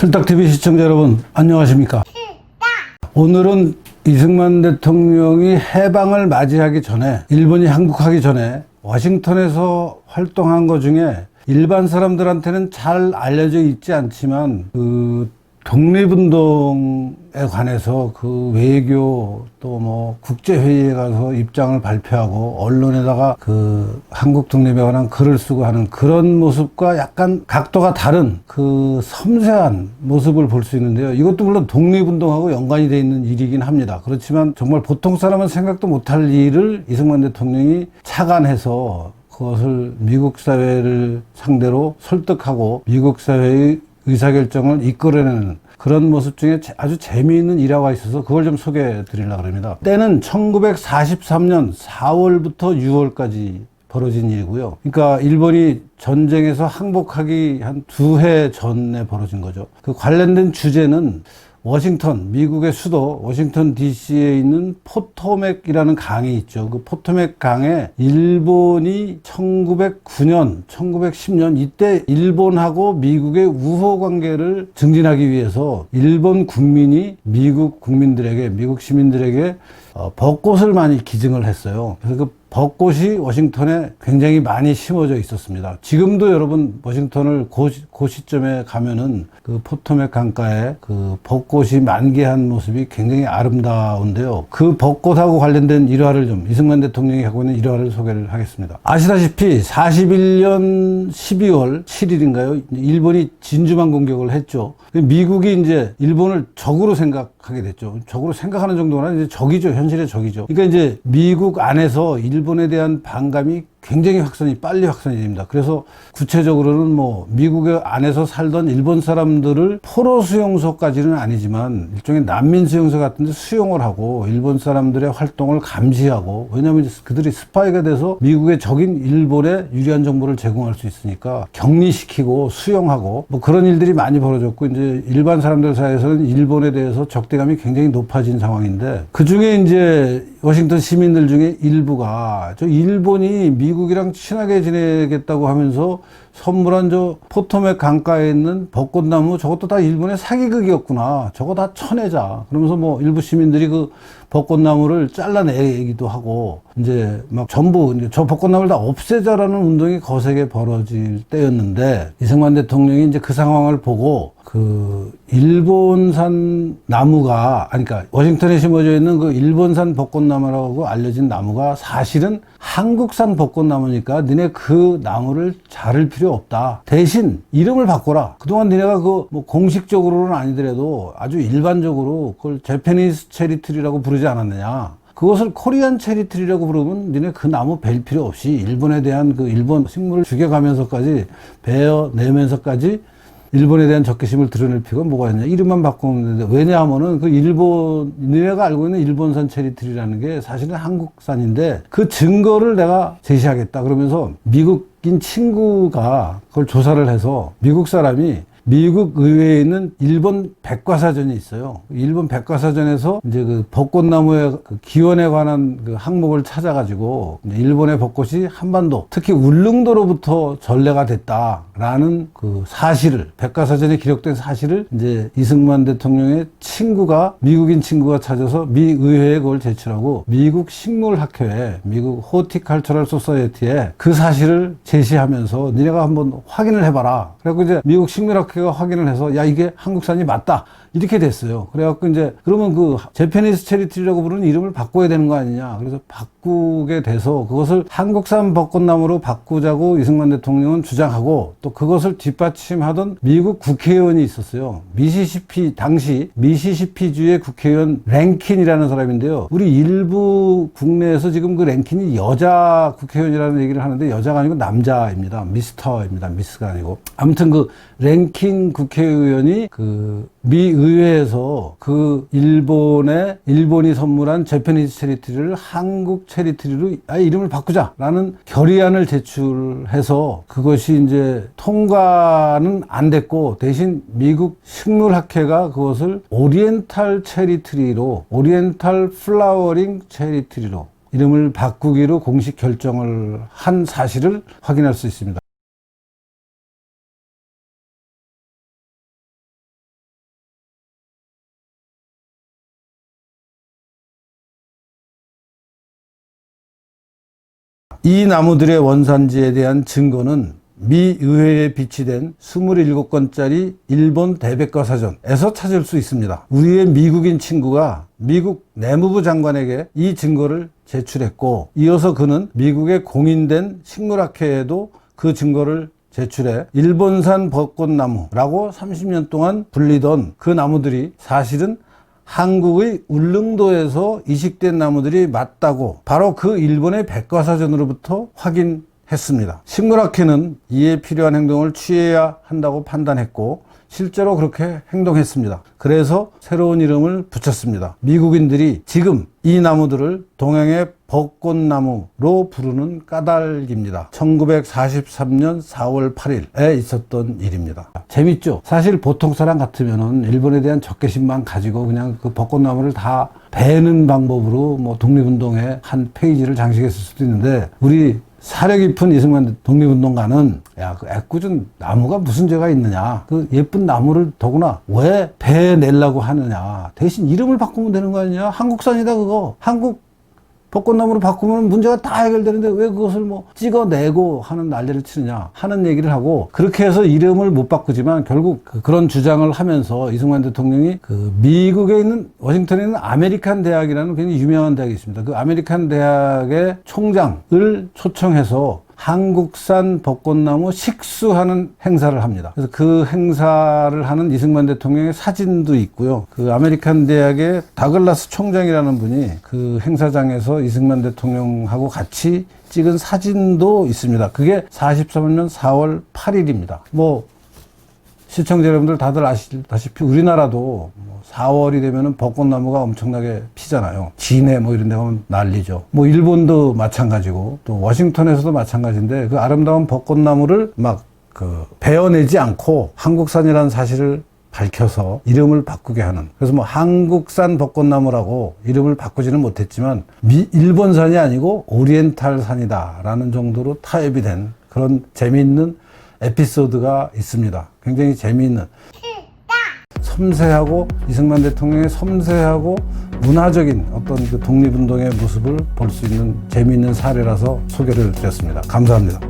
철딱TV 시청자 여러분 안녕하십니까. 오늘은 이승만 대통령이 해방을 맞이하기 전에, 일본이 항복하기 전에 워싱턴에서 활동한 것 중에 일반 사람들한테는 잘 알려져 있지 않지만 독립운동에 관해서 그 외교 또 뭐 국제회의에 가서 입장을 발표하고 언론에다가 그 한국 독립에 관한 글을 쓰고 하는 그런 모습과 약간 각도가 다른 그 섬세한 모습을 볼 수 있는데요. 이것도 물론 독립운동하고 연관이 되어 있는 일이긴 합니다. 그렇지만 정말 보통 사람은 생각도 못할 일을 이승만 대통령이 착안해서 그것을 미국 사회를 상대로 설득하고 미국 사회의 의사결정을 이끌어내는 그런 모습 중에 아주 재미있는 일화가 있어서 그걸 좀 소개해 드리려고 합니다. 때는 1943년 4월부터 6월까지 벌어진 일이고요. 그러니까 일본이 전쟁에서 항복하기 한 2해 전에 벌어진 거죠. 그 관련된 주제는 워싱턴, 미국의 수도 워싱턴 DC에 있는 포토맥이라는 강이 있죠. 그 포토맥 강에 일본이 1909년, 1910년 이때 일본하고 미국의 우호 관계를 증진하기 위해서 일본 국민이 미국 국민들에게, 미국 시민들에게 벚꽃을 많이 기증을 했어요. 그래서 그 벚꽃이 워싱턴에 굉장히 많이 심어져 있었습니다. 지금도 여러분 워싱턴을 그 시점에 가면은 그 포토맥 강가에 그 벚꽃이 만개한 모습이 굉장히 아름다운데요. 그 벚꽃하고 관련된 일화를 좀 이승만 대통령이 하고 있는 일화를 소개를 하겠습니다. 아시다시피 41년 12월 7일인가요? 일본이 진주만 공격을 했죠. 미국이 이제 일본을 적으로 생각하게 됐죠. 적으로 생각하는 정도가 아니라 이제 적이죠. 현실의 적이죠. 그러니까 이제 미국 안에서 일본에 대한 반감이 굉장히 빨리 확산이 됩니다. 그래서 구체적으로는 뭐 미국의 안에서 살던 일본 사람들을 포로 수용소까지는 아니지만 일종의 난민 수용소 같은 데 수용을 하고 일본 사람들의 활동을 감시하고, 왜냐하면 그들이 스파이가 돼서 미국의 적인 일본에 유리한 정보를 제공할 수 있으니까 격리시키고 수용하고 뭐 그런 일들이 많이 벌어졌고, 이제 일반 사람들 사이에서는 일본에 대해서 적대감이 굉장히 높아진 상황인데, 그 중에 이제 워싱턴 시민들 중에 일부가 저 일본이 미국이랑 친하게 지내겠다고 하면서 선물한 저 포토맥 강가에 있는 벚꽃나무, 저것도 다 일본의 사기극이었구나, 저거 다 쳐내자 그러면서 뭐 일부 시민들이 그 벚꽃나무를 잘라내기도 하고, 이제 막 전부 이제 저 벚꽃나무를 다 없애자라는 운동이 거세게 벌어질 때였는데, 이승만 대통령이 이제 그 상황을 보고 그 일본산 나무가, 아니 그러니까 워싱턴에 심어져 있는 그 일본산 벚꽃나무라고 알려진 나무가 사실은 한국산 벚꽃나무니까 니네 그 나무를 자를 필요 없다. 대신 이름을 바꿔라. 그동안 니네가 그 뭐 공식적으로는 아니더라도 아주 일반적으로 그걸 재패니스 체리트리라고 부르지 않았느냐. 그것을 코리안 체리트리라고 부르면 니네 그 나무 벨 필요 없이 일본에 대한 그 일본 식물을 죽여가면서까지 베어내면서까지 일본에 대한 적개심을 드러낼 필요가 뭐가 있냐. 이름만 바꾸면 되는데, 왜냐하면은 그 일본, 니네가 알고 있는 일본산 체리트리라는 게 사실은 한국산인데 그 증거를 내가 제시하겠다. 그러면서 미국인 친구가 그걸 조사를 해서 미국 사람이 미국 의회에 있는 일본 백과사전이 있어요. 일본 백과사전에서 이제 그 벚꽃나무의 그 기원에 관한 그 항목을 찾아가지고 이제 일본의 벚꽃이 한반도, 특히 울릉도로부터 전래가 됐다라는 그 사실을, 백과사전에 기록된 사실을 이제 이승만 대통령의 친구가, 미국인 친구가 찾아서 미 의회에 그걸 제출하고 미국 식물학회에, 미국 호티컬처럴 소사이어티에 그 사실을 제시하면서 니네가 한번 확인을 해봐라. 그래갖고 이제 미국 식물학회 가 확인을 해서 야 이게 한국산이 맞다 이렇게 됐어요. 그래갖고 이제 그러면 그 재패니스 체리트리라고 부르는 이름을 바꿔야 되는 거 아니냐. 그래서 바꾸게 돼서 그것을 한국산 벚꽃나무로 바꾸자고 이승만 대통령은 주장하고, 또 그것을 뒷받침하던 미국 국회의원이 있었어요. 당시 미시시피주의 국회의원 랭킨이라는 사람인데요. 우리 일부 국내에서 지금 그 랭킨이 여자 국회의원이라는 얘기를 하는데 여자가 아니고 남자입니다. 미스터입니다. 미스가 아니고. 아무튼 그 랭킨 국회의원이 그 미 의회에서 그 일본이 선물한 재패니스 체리트리를 한국 체리트리로 이름을 바꾸자라는 결의안을 제출해서 그것이 이제 통과는 안 됐고, 대신 미국 식물학회가 그것을 오리엔탈 체리트리로, 오리엔탈 플라워링 체리트리로 이름을 바꾸기로 공식 결정을 한 사실을 확인할 수 있습니다. 이 나무들의 원산지에 대한 증거는 미 의회에 비치된 27권짜리 일본 대백과사전에서 찾을 수 있습니다. 우리의 미국인 친구가 미국 내무부 장관에게 이 증거를 제출했고, 이어서 그는 미국에 공인된 식물학회에도 그 증거를 제출해 일본산 벚꽃나무라고 30년 동안 불리던 그 나무들이 사실은 한국의 울릉도에서 이식된 나무들이 맞다고 바로 그 일본의 백과사전으로부터 확인했습니다. 식물학회는 이에 필요한 행동을 취해야 한다고 판단했고 실제로 그렇게 행동했습니다. 그래서 새로운 이름을 붙였습니다. 미국인들이 지금 이 나무들을 동양의 벚꽃나무로 부르는 까닭입니다. 1943년 4월 8일에 있었던 일입니다. 재밌죠? 사실 보통 사람 같으면은 일본에 대한 적개심만 가지고 그냥 그 벚꽃나무를 다 베는 방법으로 뭐 독립운동의 한 페이지를 장식했을 수도 있는데, 우리 사려 깊은 이승만 독립운동가는 야, 그 애꿎은 나무가 무슨 죄가 있느냐, 그 예쁜 나무를 더구나 왜 베내려고 하느냐, 대신 이름을 바꾸면 되는 거 아니냐, 한국산이다 그거, 한국 벚꽃나무로 바꾸면 문제가 다 해결되는데 왜 그것을 뭐 찍어내고 하는 난리를 치느냐 하는 얘기를 하고, 그렇게 해서 이름을 못 바꾸지만 결국 그런 주장을 하면서 이승만 대통령이 그 미국에 있는, 워싱턴에 있는 아메리칸 대학이라는 굉장히 유명한 대학이 있습니다. 그 아메리칸 대학의 총장을 초청해서 한국산 벚꽃나무 식수하는 행사를 합니다. 그래서 그 행사를 하는 이승만 대통령의 사진도 있고요. 그 아메리칸 대학의 다글라스 총장이라는 분이 그 행사장에서 이승만 대통령하고 같이 찍은 사진도 있습니다. 그게 43년 4월 8일입니다. 뭐 시청자 여러분들 다들 아시다시피 우리나라도 4월이 되면은 벚꽃나무가 엄청나게 피잖아요. 진해 뭐 이런 데 가면 난리죠. 뭐 일본도 마찬가지고 또 워싱턴에서도 마찬가지인데, 그 아름다운 벚꽃나무를 막 그 베어내지 않고 한국산이라는 사실을 밝혀서 이름을 바꾸게 하는, 그래서 뭐 한국산 벚꽃나무라고 이름을 바꾸지는 못했지만 일본산이 아니고 오리엔탈산이다 라는 정도로 타협이 된 그런 재미있는 에피소드가 있습니다. 굉장히 재미있는, 섬세하고 이승만 대통령의 섬세하고 문화적인 어떤 그 독립운동의 모습을 볼 수 있는 재미있는 사례라서 소개를 드렸습니다. 감사합니다.